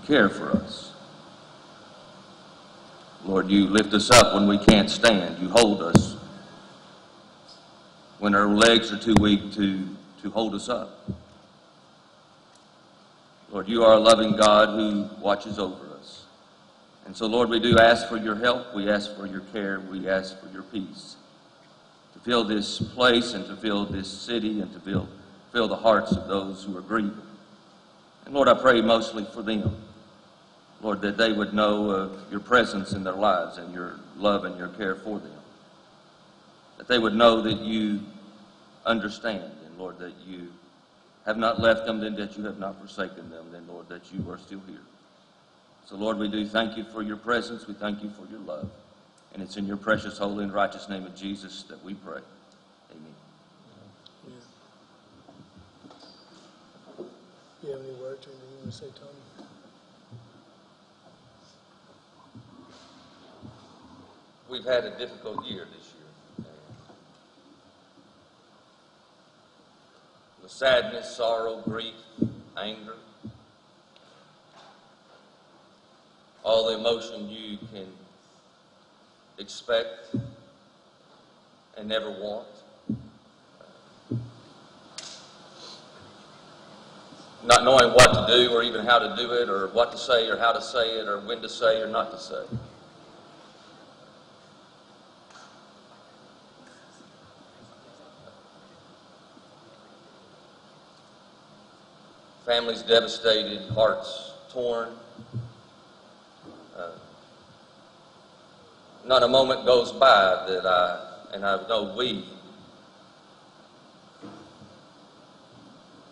care for us. Lord, you lift us up when we can't stand. You hold us when our legs are too weak to hold us up. Lord, you are a loving God who watches over us. And so, Lord, we do ask for your help. We ask for your care. We ask for your peace to fill this place and to fill this city and to fill the hearts of those who are grieving. And Lord, I pray mostly for them. Lord, that they would know of your presence in their lives and your love and your care for them. That they would know that you understand, and Lord, that you have not left them, then that you have not forsaken them, then Lord, that you are still here. So Lord, we do thank you for your presence. We thank you for your love. And it's in your precious, holy, and righteous name of Jesus that we pray. Amen. Yeah. You have any words or anything you want to say, Tony? We've had a difficult year this year. The sadness, sorrow, grief, anger, all the emotion you can expect and never want. Not knowing what to do or even how to do it or what to say or how to say it or when to say or not to say. Families devastated, hearts torn. Not a moment goes by that I know we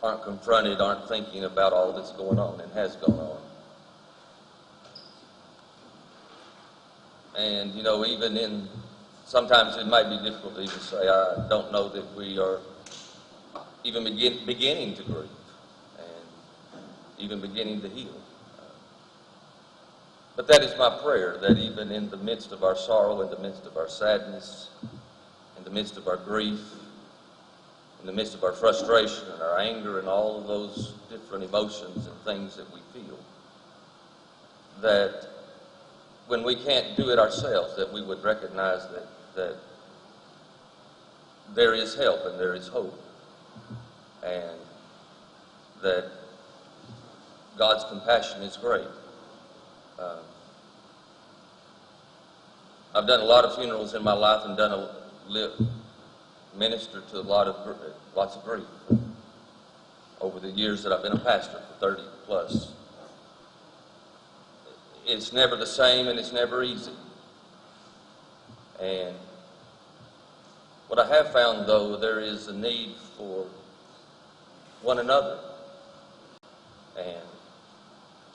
aren't confronted, aren't thinking about all that's going on and has gone on. And, you know, sometimes it might be difficult to even say, I don't know that we are even beginning to grieve and even beginning to heal. But that is my prayer, that even in the midst of our sorrow, in the midst of our sadness, in the midst of our grief, in the midst of our frustration and our anger and all of those different emotions and things that we feel, that when we can't do it ourselves, that we would recognize that there is help and there is hope, and that God's compassion is great. I've done a lot of funerals in my life and ministered to lots of grief over the years that I've been a pastor for 30 plus. It's never the same and it's never easy. And what I have found, though, there is a need for one another and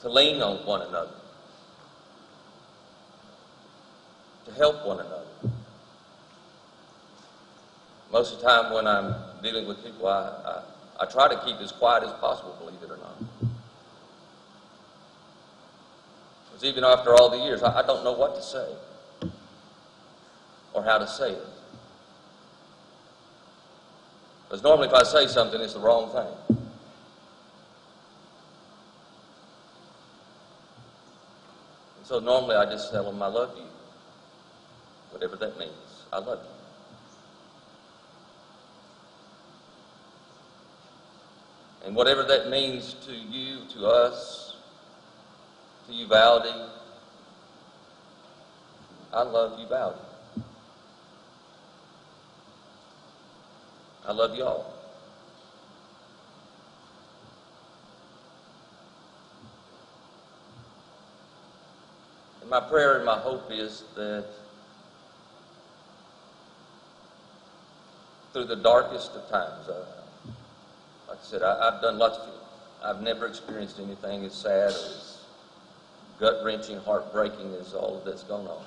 to lean on one another, to help one another. Most of the time when I'm dealing with people, I try to keep as quiet as possible, believe it or not. Because even after all the years, I don't know what to say or how to say it. Because normally if I say something, it's the wrong thing. And so normally I just tell them, I love you. Whatever that means. I love you. And whatever that means to you, to us, to Uvalde, I love Uvalde. I love y'all. And my prayer and my hope is that through the darkest of times, like I said, I've done lots of, I've never experienced anything as sad or as gut-wrenching, heartbreaking as all of that's gone on.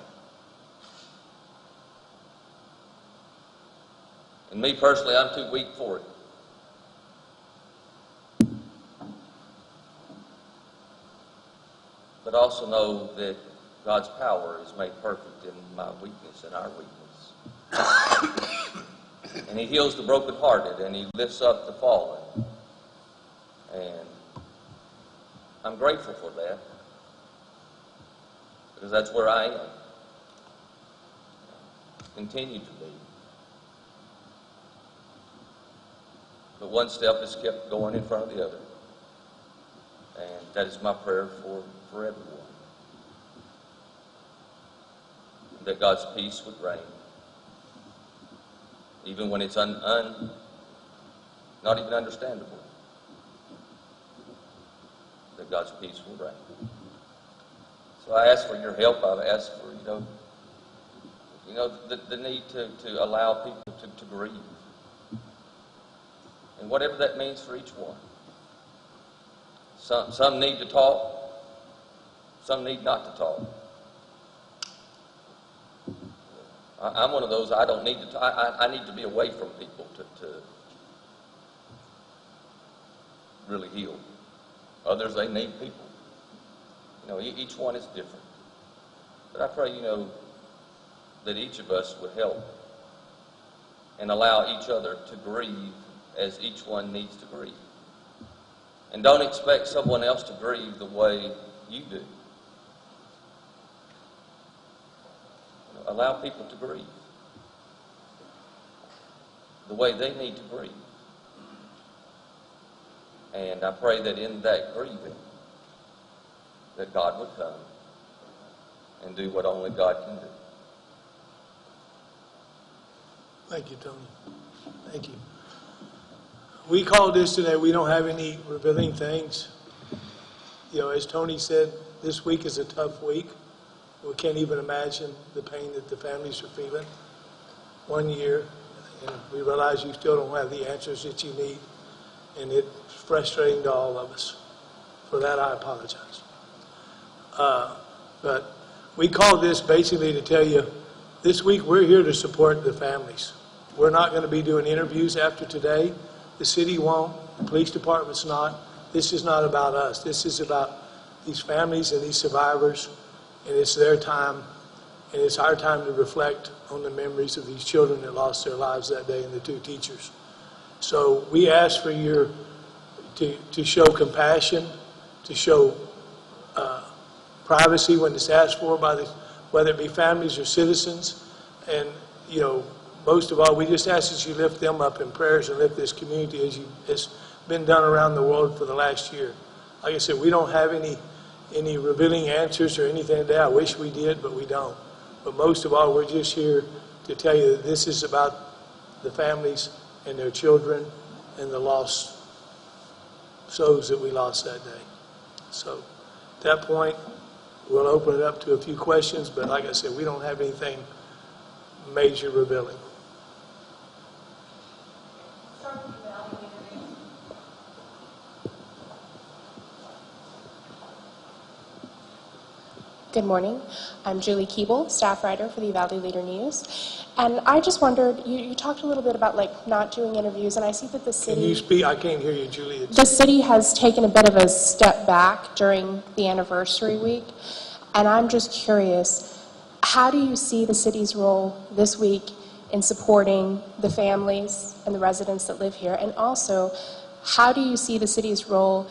And me personally, I'm too weak for it. But also know that God's power is made perfect in my weakness and our weakness. And he heals the brokenhearted, and he lifts up the fallen. And I'm grateful for that. because that's where I am. Continue to be. But one step is kept going in front of the other. And that is my prayer for everyone. That God's peace would reign. Even when it's not even understandable. That God's peace will reign. So I ask for your help. I've asked for, the need to allow people to grieve. And whatever that means for each one. Some need to talk. Some need not to talk. I'm one of those, I don't need to talk. I need to be away from people to really heal. Others, they need people. Each one is different. But I pray, that each of us would help and allow each other to grieve as each one needs to grieve. And don't expect someone else to grieve the way you do. Allow people to grieve the way they need to grieve. And I pray that in that grieving, that God would come and do what only God can do. Thank you, Tony. Thank you. We called this today, we don't have any revealing things. As Tony said, this week is a tough week. We can't even imagine the pain that the families are feeling. 1 year, and we realize you still don't have the answers that you need, and it's frustrating to all of us. For that, I apologize. But we called this basically to tell you, this week we're here to support the families. We're not going to be doing interviews after today. The city won't. The police department's not. This is not about us. This is about these families and these survivors, and it's their time, and it's our time to reflect on the memories of these children that lost their lives that day and the 2 teachers. So we ask for you to show compassion, to show privacy when it's asked for by whether it be families or citizens, and most of all, we just ask that you lift them up in prayers and lift this community as it's been done around the world for the last year. Like I said, we don't have any revealing answers or anything today. I wish we did, but we don't. But most of all, we're just here to tell you that this is about the families and their children and the lost souls that we lost that day. So at that point, we'll open it up to a few questions, but like I said, we don't have anything major revealing. Good morning. I'm Julie Keeble, staff writer for the Uvalde Leader News. And I just wondered, you talked a little bit about not doing interviews, and I see that the city... Can you speak? I can't hear you, Julie. The city has taken a bit of a step back during the anniversary week. And I'm just curious, how do you see the city's role this week in supporting the families and the residents that live here? And also, how do you see the city's role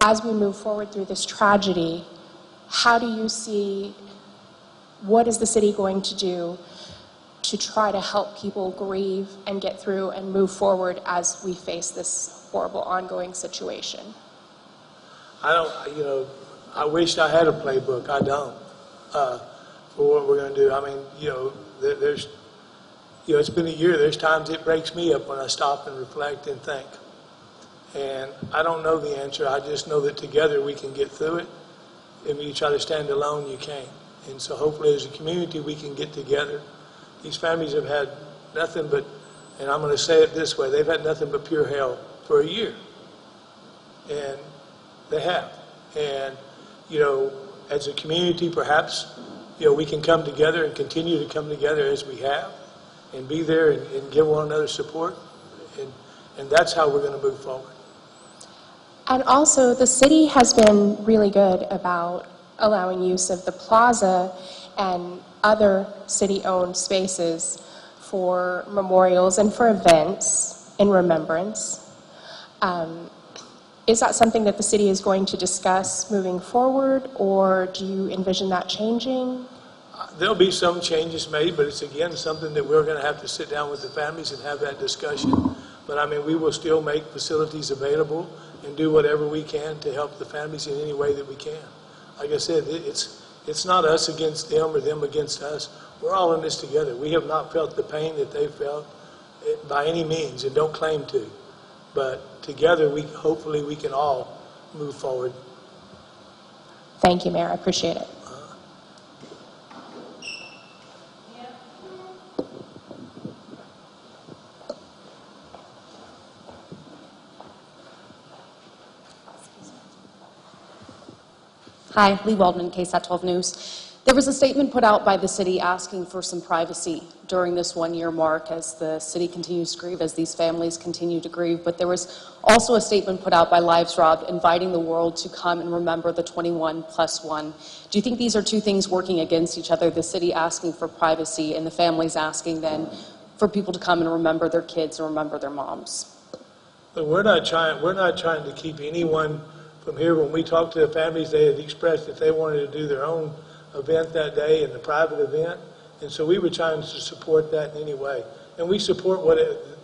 as we move forward through this tragedy? How do you see, what is the city going to do to try to help people grieve and get through and move forward as we face this horrible ongoing situation? I wished I had a playbook. I don't, for what we're going to do. I mean, there's, it's been a year. There's times it breaks me up when I stop and reflect and think. And I don't know the answer. I just know that together we can get through it. If you try to stand alone, you can't. And so hopefully as a community we can get together. These families have had nothing but, and I'm going to say it this way, they've had nothing but pure hell for a year. And they have. And, as a community perhaps, we can come together and continue to come together as we have and be there and give one another support. And that's how we're going to move forward. And also, the city has been really good about allowing use of the plaza and other city-owned spaces for memorials and for events in remembrance. Is that something that the city is going to discuss moving forward, or do you envision that changing? There'll be some changes made, but it's again something that we're going to have to sit down with the families and have that discussion. But I mean, we will still make facilities available and do whatever we can to help the families in any way that we can. Like I said, it's not us against them or them against us. We're all in this together. We have not felt the pain that they felt by any means, and don't claim to. But together, hopefully we can all move forward. Thank you, Mayor. I appreciate it. Hi, Lee Waldman, KSAT 12 News. There was a statement put out by the city asking for some privacy during this one-year mark as the city continues to grieve, as these families continue to grieve. But there was also a statement put out by Lives Rob inviting the world to come and remember the 21+1. Do you think these are two things working against each other, the city asking for privacy and the families asking then for people to come and remember their kids and remember their moms? But we're not trying to keep anyone from here. When we talked to the families, they had expressed that they wanted to do their own event that day and the private event, and so we were trying to support that in any way. And we support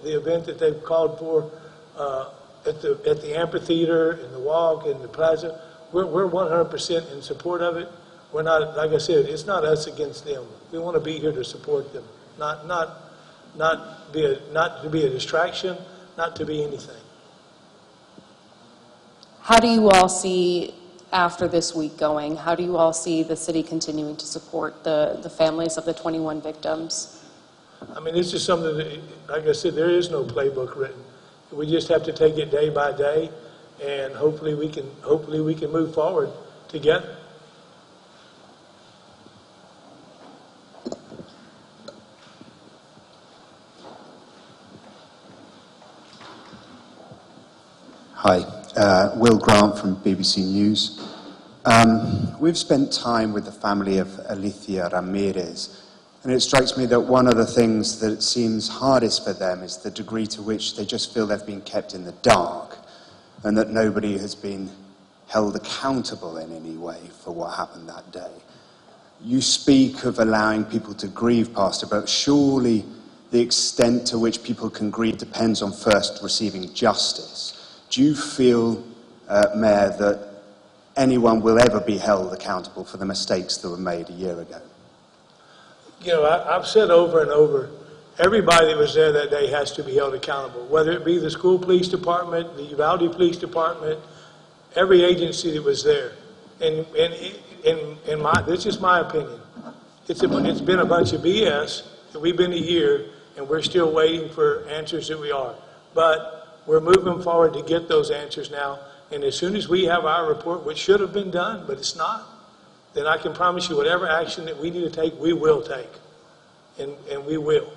the event that they've called for at the amphitheater and the walk and the plaza. We're 100% in support of it. We're not, like I said, it's not us against them. We want to be here to support them, not to be a distraction, not to be anything. How do you all see after this week going? How do you all see the city continuing to support the families of the 21 victims? I mean, it's just something that, like I said, there is no playbook written. We just have to take it day by day, and hopefully we can move forward together. Hi, Will Grant from BBC News. We've spent time with the family of Alicia Ramirez, and it strikes me that one of the things that seems hardest for them is the degree to which they just feel they've been kept in the dark, and that nobody has been held accountable in any way for what happened that day. You speak of allowing people to grieve, Pastor, but surely the extent to which people can grieve depends on first receiving justice. Do you feel, Mayor, that anyone will ever be held accountable for the mistakes that were made a year ago? You know, I've said over and over, everybody that was there that day has to be held accountable, whether it be the school police department, the Uvalde police department, every agency that was there. And this is my opinion. It's been a bunch of BS, and we've been a year, and we're still waiting for answers that we are. But we're moving forward to get those answers now, and as soon as we have our report, which should have been done, but it's not, then I can promise you whatever action that we need to take, we will take, and we will.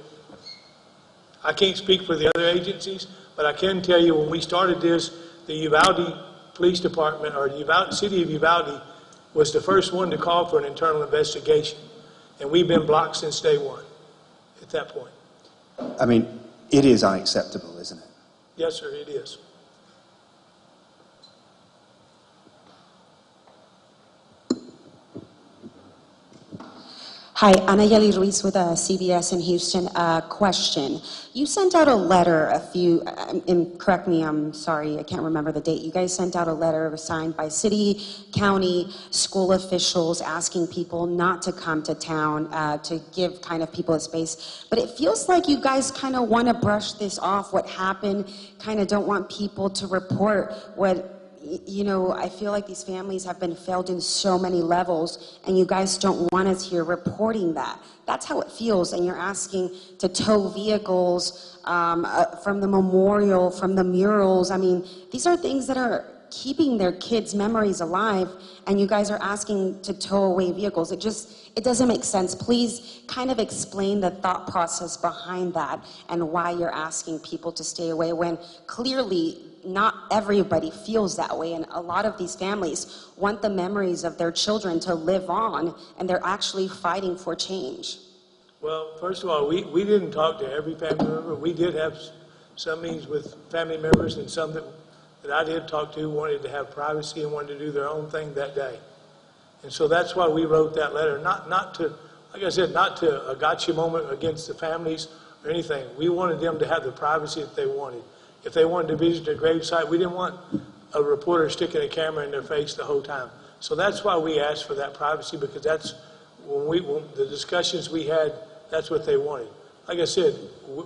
I can't speak for the other agencies, but I can tell you when we started this, the Uvalde Police Department, or the City of Uvalde, was the first one to call for an internal investigation, and we've been blocked since day one at that point. I mean, it is unacceptable, isn't it? Yes, sir, it is. Hi, Ana Yeli Ruiz with CBS in Houston. Question. You sent out a letter and correct me, I'm sorry, I can't remember the date. You guys sent out a letter signed by city, county, school officials asking people not to come to town, to give kind of people a space. But it feels like you guys kind of want to brush this off, what happened, kind of don't want people to report what, you know, I feel like these families have been failed in so many levels, and you guys don't want us here reporting that. That's how it feels, and you're asking to tow vehicles from the memorial, from the murals. I mean, these are things that are keeping their kids' memories alive, and you guys are asking to tow away vehicles. It doesn't make sense. Please kind of explain the thought process behind that and why you're asking people to stay away when clearly not everybody feels that way, and a lot of these families want the memories of their children to live on, and they're actually fighting for change. Well, first of all, we didn't talk to every family member. We did have some meetings with family members and some that that I did talk to wanted to have privacy and wanted to do their own thing that day. And so that's why we wrote that letter, not to, like I said, not to a gotcha moment against the families or anything. We wanted them to have the privacy that they wanted. If they wanted to visit their gravesite, we didn't want a reporter sticking a camera in their face the whole time. So that's why we asked for that privacy, because that's when the discussions we had, that's what they wanted. Like I said,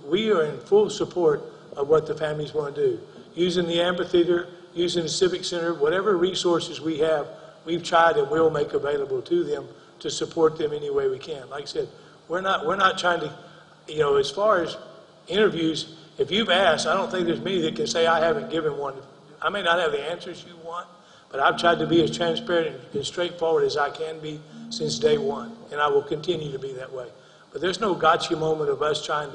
we are in full support of what the families want to do. Using the amphitheater, using the civic center, whatever resources we have, we've tried and will make available to them to support them any way we can. Like I said, we're not trying to, as far as interviews, if you've asked, I don't think there's many that can say I haven't given one. I may not have the answers you want, but I've tried to be as transparent and straightforward as I can be since day one, and I will continue to be that way. But there's no gotcha moment of us trying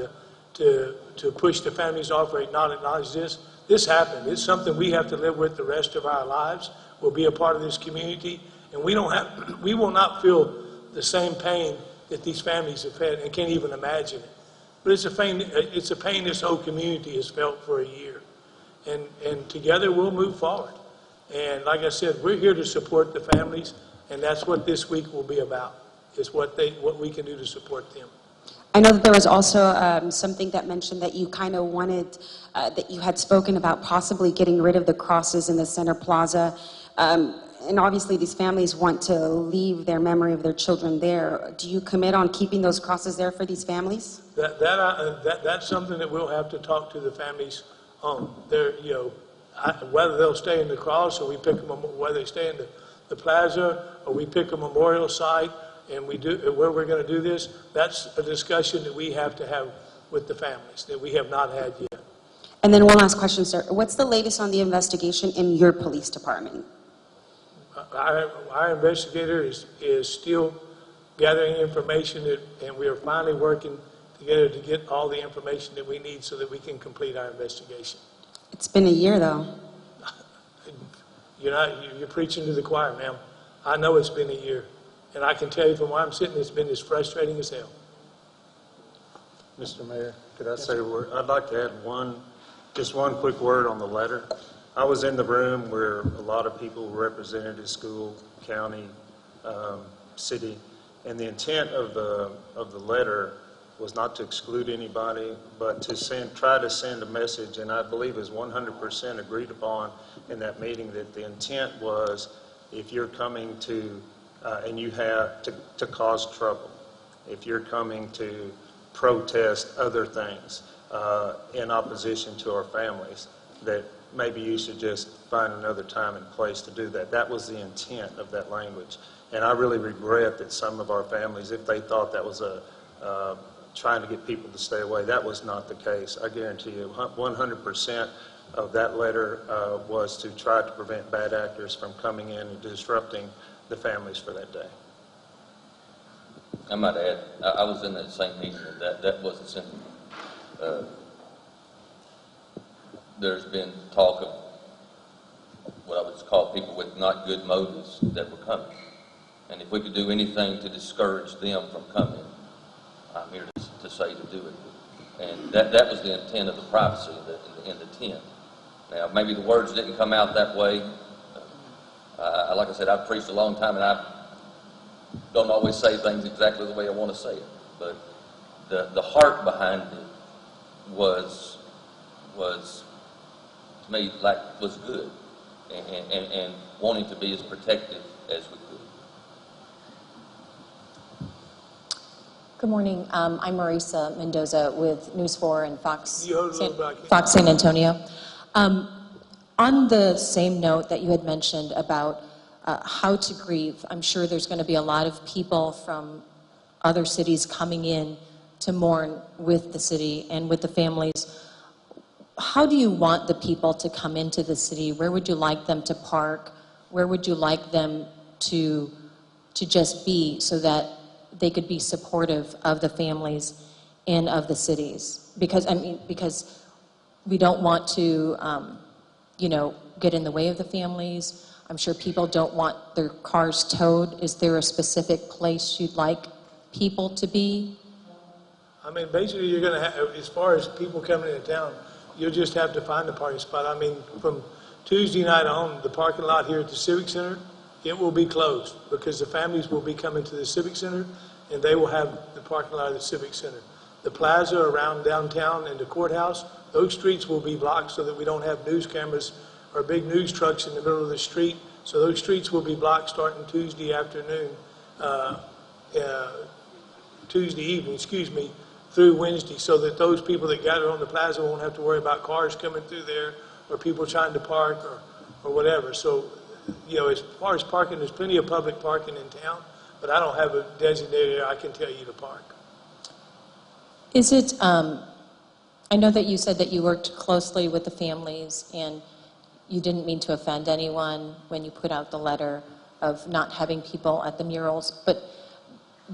to push the families off or not acknowledge this. This happened. It's something we have to live with the rest of our lives. We'll be a part of this community, and we will not feel the same pain that these families have had and can't even imagine it. But it's a pain this whole community has felt for a year. And together we'll move forward. And like I said, we're here to support the families, and that's what this week will be about, is what we can do to support them. I know that there was also something that mentioned that you kind of wanted, that you had spoken about possibly getting rid of the crosses in the center plaza. And obviously these families want to leave their memory of their children there. Do you commit on keeping those crosses there for these families? That's something that we'll have to talk to the families on. Whether they'll stay in the cross or we pick them, whether they stay in the plaza or we pick a memorial site and we do where we're going to do this, that's a discussion that we have to have with the families that we have not had yet. And then one last question, sir. What's the latest on the investigation in your police department? Our investigator is still gathering information, and we are finally working together to get all the information that we need so that we can complete our investigation. It's been a year, though. You're preaching to the choir, ma'am. I know it's been a year, and I can tell you from where I'm sitting, it's been as frustrating as hell. Mr. Mayor, could I say a word? I'd like to add just one quick word on the letter. I was in the room where a lot of people were represented at school, county, city, and the intent of the letter was not to exclude anybody, but to try to send a message, and I believe is 100% agreed upon in that meeting, that the intent was, if you're coming to, and you have to cause trouble, if you're coming to protest other things in opposition to our families, that maybe you should just find another time and place to do that. That was the intent of that language. And I really regret that some of our families, if they thought that was trying to get people to stay away, that was not the case. I guarantee you 100% of that letter was to try to prevent bad actors from coming in and disrupting the families for that day. I might add, I was in that same meeting, that wasn't sent. There's been talk of what I would call people with not good motives that were coming. And if we could do anything to discourage them from coming, I'm here to say to do it. And that was the intent of the privacy in the tent. Now, maybe the words didn't come out that way. Like I said, I've preached a long time, and I don't always say things exactly the way I want to say it. But the heart behind it was to me, was good, and wanting to be as protective as we could. Good morning. I'm Marisa Mendoza with News 4 and Fox San Antonio. On the same note that you had mentioned about how to grieve, I'm sure there's going to be a lot of people from other cities coming in to mourn with the city and with the families. How do you want the people to come into the city? Where would you like them to park? Where would you like them to just be so that they could be supportive of the families and of the cities? Because we don't want to, get in the way of the families. I'm sure people don't want their cars towed. Is there a specific place you'd like people to be? I mean, basically, you're going to have, as far as people coming into town, you'll just have to find a parking spot. I mean, from Tuesday night on, the parking lot here at the Civic Center, it will be closed because the families will be coming to the Civic Center and they will have the parking lot of the Civic Center. The plaza around downtown and the courthouse, those streets will be blocked so that we don't have news cameras or big news trucks in the middle of the street. So those streets will be blocked starting Tuesday afternoon, Tuesday evening, through Wednesday, so that those people that gather on the plaza won't have to worry about cars coming through there or people trying to park or whatever. So, as far as parking, there's plenty of public parking in town, but I don't have a designated area I can tell you to park. Is it, I know that you said that you worked closely with the families and you didn't mean to offend anyone when you put out the letter of not having people at the murals, but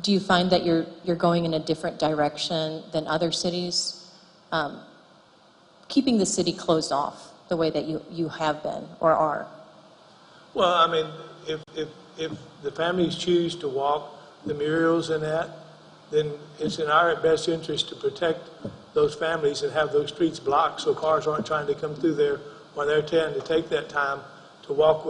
do you find that you're going in a different direction than other cities, keeping the city closed off the way that you have been or are? Well, I mean, if the families choose to walk the murals and that, then it's in our best interest to protect those families and have those streets blocked so cars aren't trying to come through there while they're trying to take that time to walk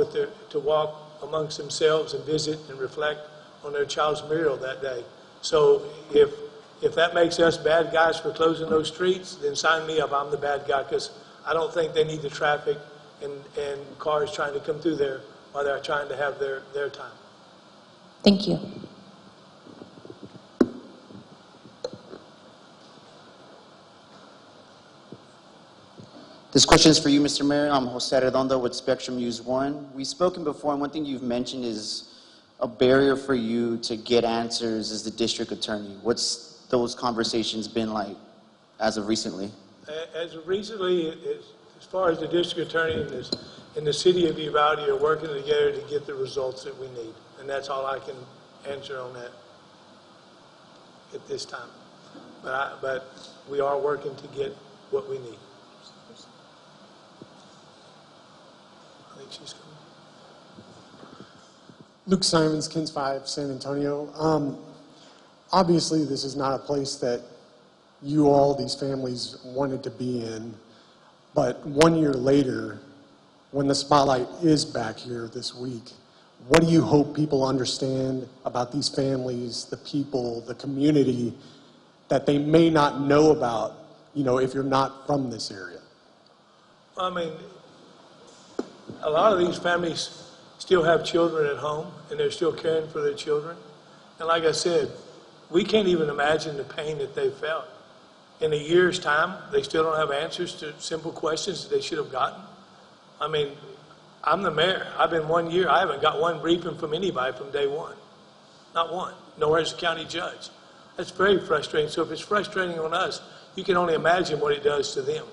amongst themselves and visit and reflect on their child's mural that day. So if that makes us bad guys for closing those streets, then sign me up. I'm the bad guy because I don't think they need the traffic and cars trying to come through there while they're trying to have their time. Thank you. This question is for you, Mr. Mayor. I'm Jose Redondo with Spectrum News 1. We've spoken before, and one thing you've mentioned is a barrier for you to get answers as the district attorney. What's those conversations been like as of recently? As of recently, as far as the district attorney and the city of Uvalde are working together to get the results that we need. And that's all I can answer on that at this time. But we are working to get what we need. I think she's coming. Luke Simons, Kins 5, San Antonio. Obviously, this is not a place that you all, these families, wanted to be in. But 1 year later, when the spotlight is back here this week, what do you hope people understand about these families, the people, the community, that they may not know about, if you're not from this area? I mean, a lot of these families still have children at home, and they're still caring for their children. And like I said, we can't even imagine the pain that they felt. In a year's time, they still don't have answers to simple questions that they should have gotten. I mean, I'm the mayor. I've been 1 year. I haven't got one briefing from anybody from day one. Not one. Nor has the county judge. That's very frustrating. So if it's frustrating on us, you can only imagine what it does to them.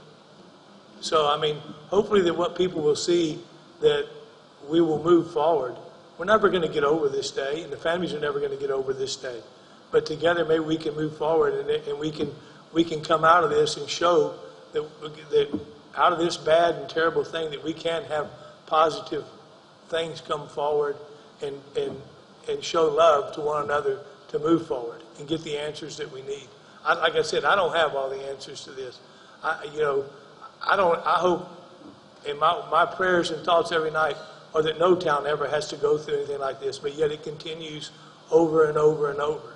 So, I mean, hopefully that what people will see that we will move forward. We're never going to get over this day, and the families are never going to get over this day. But together, maybe we can move forward, and we can come out of this and show that out of this bad and terrible thing that we can have positive things come forward and show love to one another to move forward and get the answers that we need. Like I said, I don't have all the answers to this. I hope, and my prayers and thoughts every night are that no town ever has to go through anything like this, but yet it continues over and over and over.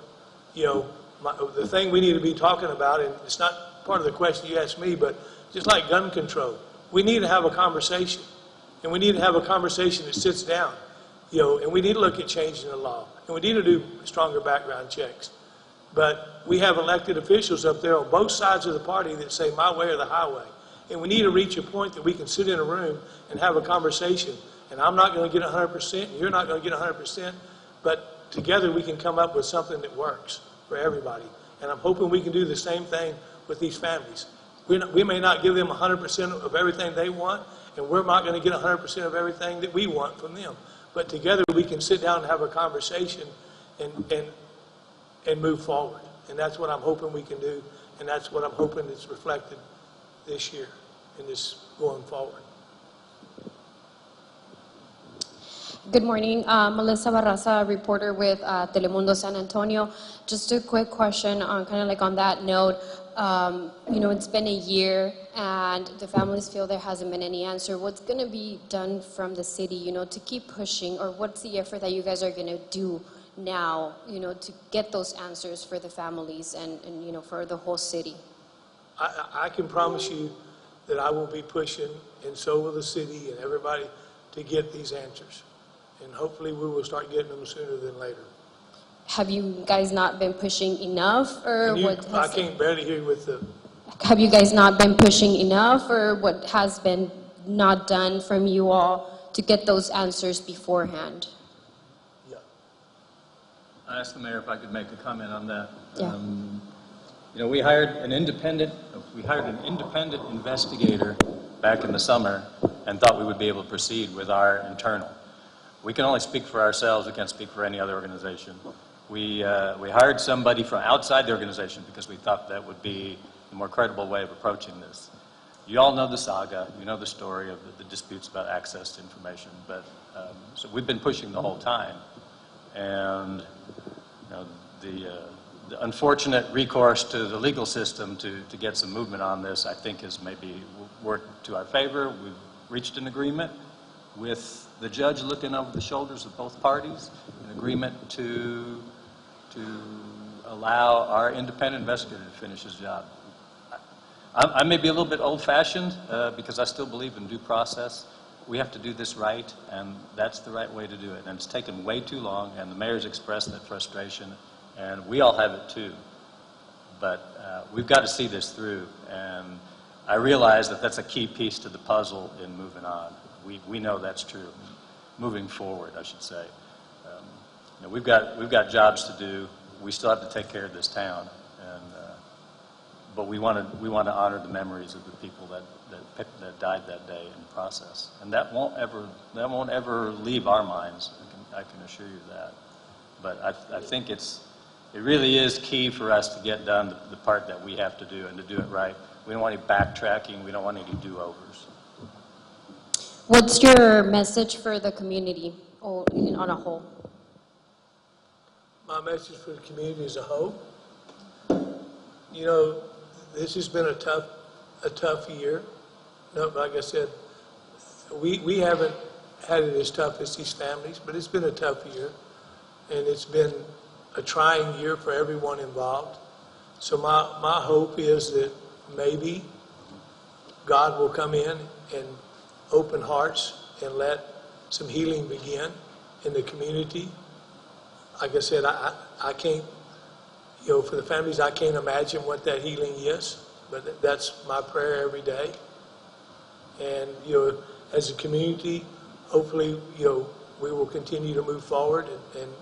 The thing we need to be talking about, and it's not part of the question you asked me, but just like gun control, we need to have a conversation, and we need to have a conversation that sits down, and we need to look at changing the law, and we need to do stronger background checks. But we have elected officials up there on both sides of the party that say my way or the highway, and we need to reach a point that we can sit in a room and have a conversation. And I'm not going to get 100%, and you're not going to get 100%, but together we can come up with something that works for everybody. And I'm hoping we can do the same thing with these families. We may not give them 100% of everything they want, and we're not going to get 100% of everything that we want from them. But together we can sit down and have a conversation and move forward. And that's what I'm hoping we can do, and that's what I'm hoping is reflected this year in this going forward. Good morning. Melissa Barraza, reporter with Telemundo San Antonio. Just a quick question on kind of like on that note. It's been a year and the families feel there hasn't been any answer. What's going to be done from the city, to keep pushing, or what's the effort that you guys are going to do now, to get those answers for the families and for the whole city? I can promise you that I will be pushing, and so will the city and everybody, to get these answers. And hopefully we will start getting them sooner than later. Have you guys not been pushing enough, or I can't barely hear you with the... Have you guys not been pushing enough, or what has been not done from you all to get those answers beforehand? Yeah. I asked the mayor if I could make a comment on that. Yeah. We hired an independent investigator back in the summer and thought we would be able to proceed with our internal. We can only speak for ourselves. We can't speak for any other organization. We hired somebody from outside the organization because we thought that would be a more credible way of approaching this. You all know the saga. You know the story of the disputes about access to information. But so we've been pushing the whole time, and the unfortunate recourse to the legal system to get some movement on this, I think, has maybe worked to our favor. We've reached an agreement with the judge looking over the shoulders of both parties, an agreement to allow our independent investigator to finish his job. I may be a little bit old-fashioned because I still believe in due process. We have to do this right, and that's the right way to do it. And it's taken way too long, and the mayor's expressed that frustration, and we all have it too. But we've got to see this through, and I realize that that's a key piece to the puzzle in moving on. We know that's true. Moving forward, I should say. We've got jobs to do. We still have to take care of this town, but we want to honor the memories of the people that died that day in the process, and that won't ever leave our minds. I can assure you that. But I think it really is key for us to get done the part that we have to do and to do it right. We don't want any backtracking. We don't want any do-overs. What's your message for the community on a whole? My message for the community as a whole, this has been a tough year. No, like I said, we haven't had it as tough as these families, but it's been a tough year, and it's been a trying year for everyone involved. So my hope is that maybe God will come in and open hearts and let some healing begin in the community. Like I said, I can't, for the families, I can't imagine what that healing is, but that's my prayer every day. And, as a community, hopefully, we will continue to move forward and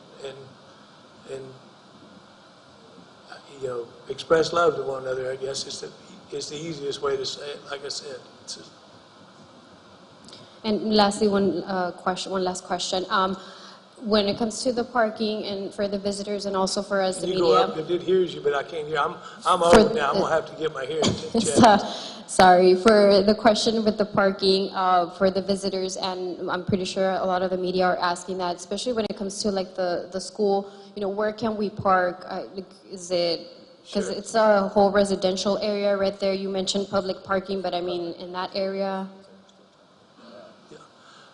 express love to one another, I guess, is the easiest way to say it. Like I said, And lastly, one last question. When it comes to the parking and for the visitors and also for us, the you media. Go up, it hears you, but I can't hear. I'm old now. I'm gonna have to get my hearing checked. Sorry for the question with the parking for the visitors, and I'm pretty sure a lot of the media are asking that, especially when it comes to like the school. Where can we park? Is it because it's a whole residential area right there? You mentioned public parking, but I mean in that area.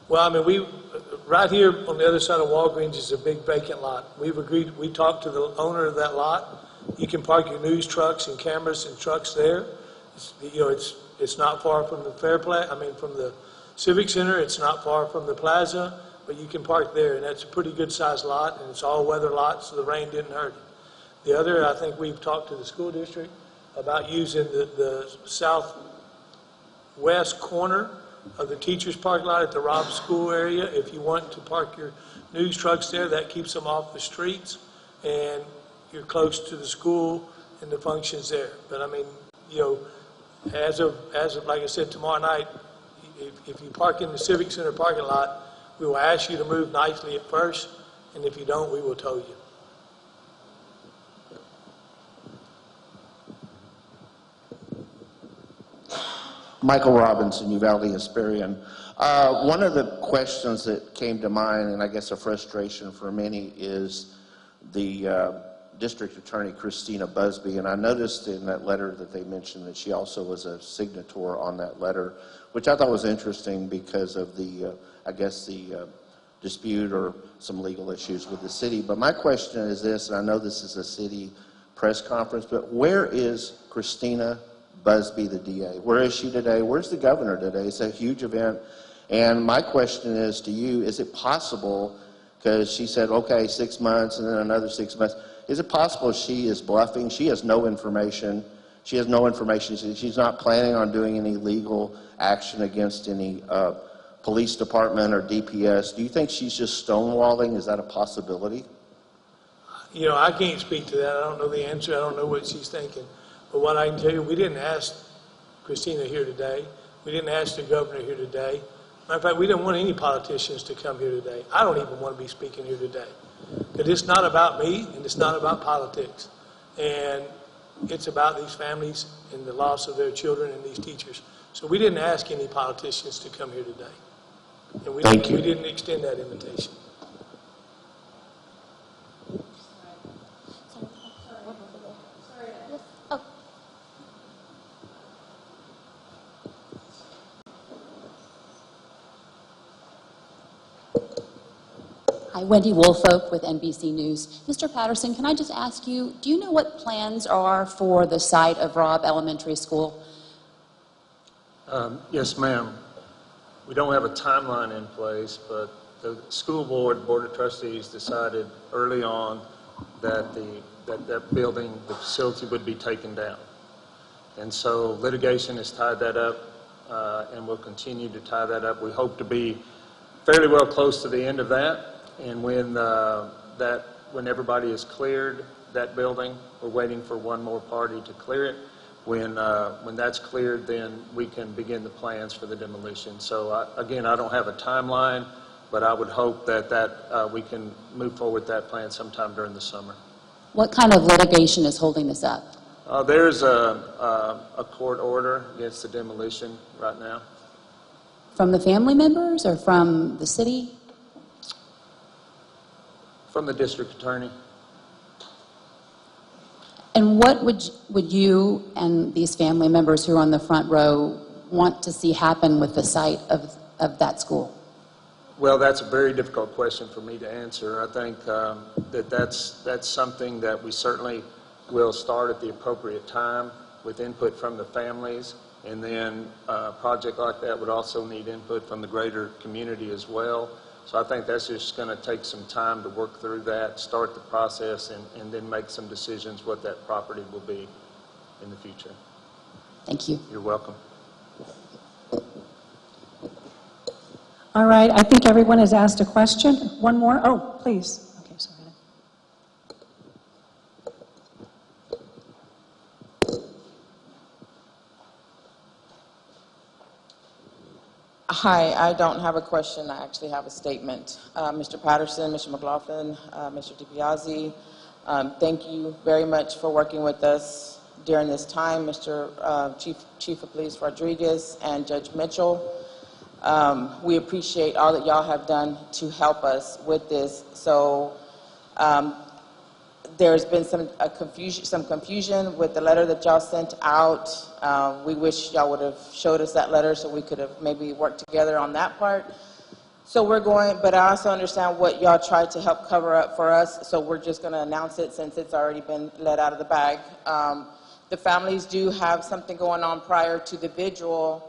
Well, I mean, right here on the other side of Walgreens is a big vacant lot. We've agreed, we talked to the owner of that lot. You can park your news trucks and cameras and trucks there. It's not far from the from the Civic Center. It's not far from the plaza, but you can park there, and that's a pretty good sized lot, and it's all weather lot, so the rain didn't hurt it. The other, I think we've talked to the school district about using the southwest corner of the teacher's parking lot at the Robb School area. If you want to park your news trucks there, that keeps them off the streets, and you're close to the school and the functions there. But I mean, as of like I said, tomorrow night, if you park in the Civic Center parking lot, we will ask you to move nicely at first, and if you don't, we will tow you. Michael Robinson, Uvalde Hesperian. One of the questions that came to mind, and I guess a frustration for many, is the District Attorney Christina Busby. And I noticed in that letter that they mentioned that she also was a signator on that letter, which I thought was interesting because of the, I guess, the dispute or some legal issues with the city. But my question is this, and I know this is a city press conference, but where is Christina Busby, the DA? Where is she today? Where's the governor today? It's a huge event. And my question is to you, is it possible, because she said, okay, 6 months and then another 6 months, is it possible she is bluffing? She has no information. She has no information. She's not planning on doing any legal action against any police department or DPS. Do you think she's just stonewalling? Is that a possibility? You know, I can't speak to that. I don't know the answer. I don't know what she's thinking. But what I can tell you, we didn't ask Christina here today. We didn't ask the governor here today. Matter of fact, we didn't want any politicians to come here today. I don't even want to be speaking here today. Because it's not about me and it's not about politics. And it's about these families and the loss of their children and these teachers. So we didn't ask any politicians to come here today. And we didn't extend that invitation. Hi, Wendy Woolfolk with NBC News. Mr. Patterson, can I just ask you, do you know what plans are for the site of Robb Elementary School? Yes, ma'am. We don't have a timeline in place, but the school board, Board of Trustees, decided early on that that building, the facility, would be taken down. And so litigation has tied that up, and will continue to tie that up. We hope to be fairly well close to the end of that. And when everybody is cleared that building, we're waiting for one more party to clear it. When that's cleared, then we can begin the plans for the demolition. So again, I don't have a timeline, but I would hope that we can move forward that plan sometime during the summer. What kind of litigation is holding this up? There's a court order against the demolition right now. From the family members or from the city? From the district attorney. And what would you and these family members who are on the front row want to see happen with the site of that school? Well, that's a very difficult question for me to answer. I think that's something that we certainly will start at the appropriate time with input from the families. And then a project like that would also need input from the greater community as well. So I think that's just going to take some time to work through that, start the process, and then make some decisions what that property will be in the future. Thank you. You're welcome. All right, I think everyone has asked a question. One more? Oh, please. Okay, sorry. Hi, I don't have a question. I actually have a statement. Mr. Patterson, Mr. McLaughlin, Mr. DiBiase, thank you very much for working with us during this time. Mr. Chief of Police Rodriguez and Judge Mitchell, we appreciate all that y'all have done to help us with this. So there's been some confusion with the letter that y'all sent out. We wish y'all would have showed us that letter so we could have maybe worked together on that part. So we're going, but I also understand what y'all tried to help cover up for us, so we're just going to announce it since it's already been let out of the bag. The families do have something going on prior to the vigil,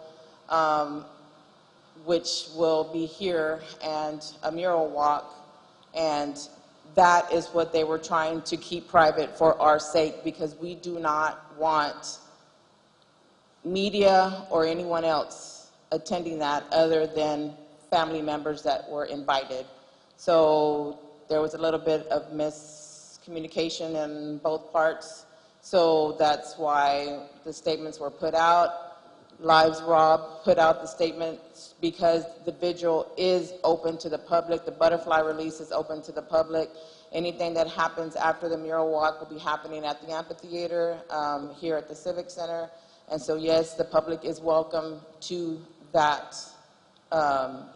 which will be here, and a mural walk, and that is what they were trying to keep private for our sake, because we do not want media or anyone else attending that other than family members that were invited. So there was a little bit of miscommunication in both parts. So that's why the statements were put out. Lives Rob put out the statements because the vigil is open to the public. The butterfly release is open to the public. Anything that happens after the mural walk will be happening at the amphitheater, here at the Civic Center. And so, yes, the public is welcome to that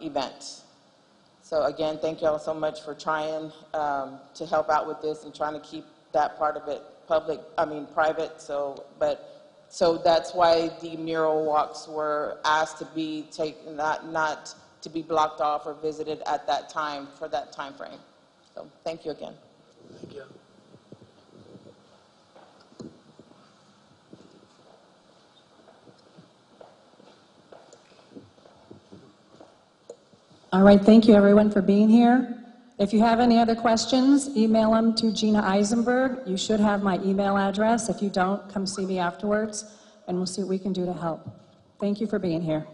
event. So again, thank y'all so much for trying to help out with this and trying to keep that part of it private. So that's why the mural walks were asked to be taken, not to be blocked off or visited at that time for that time frame. So thank you again. Thank you. All right, thank you everyone for being here. If you have any other questions, email them to Gina Eisenberg. You should have my email address. If you don't, come see me afterwards, and we'll see what we can do to help. Thank you for being here.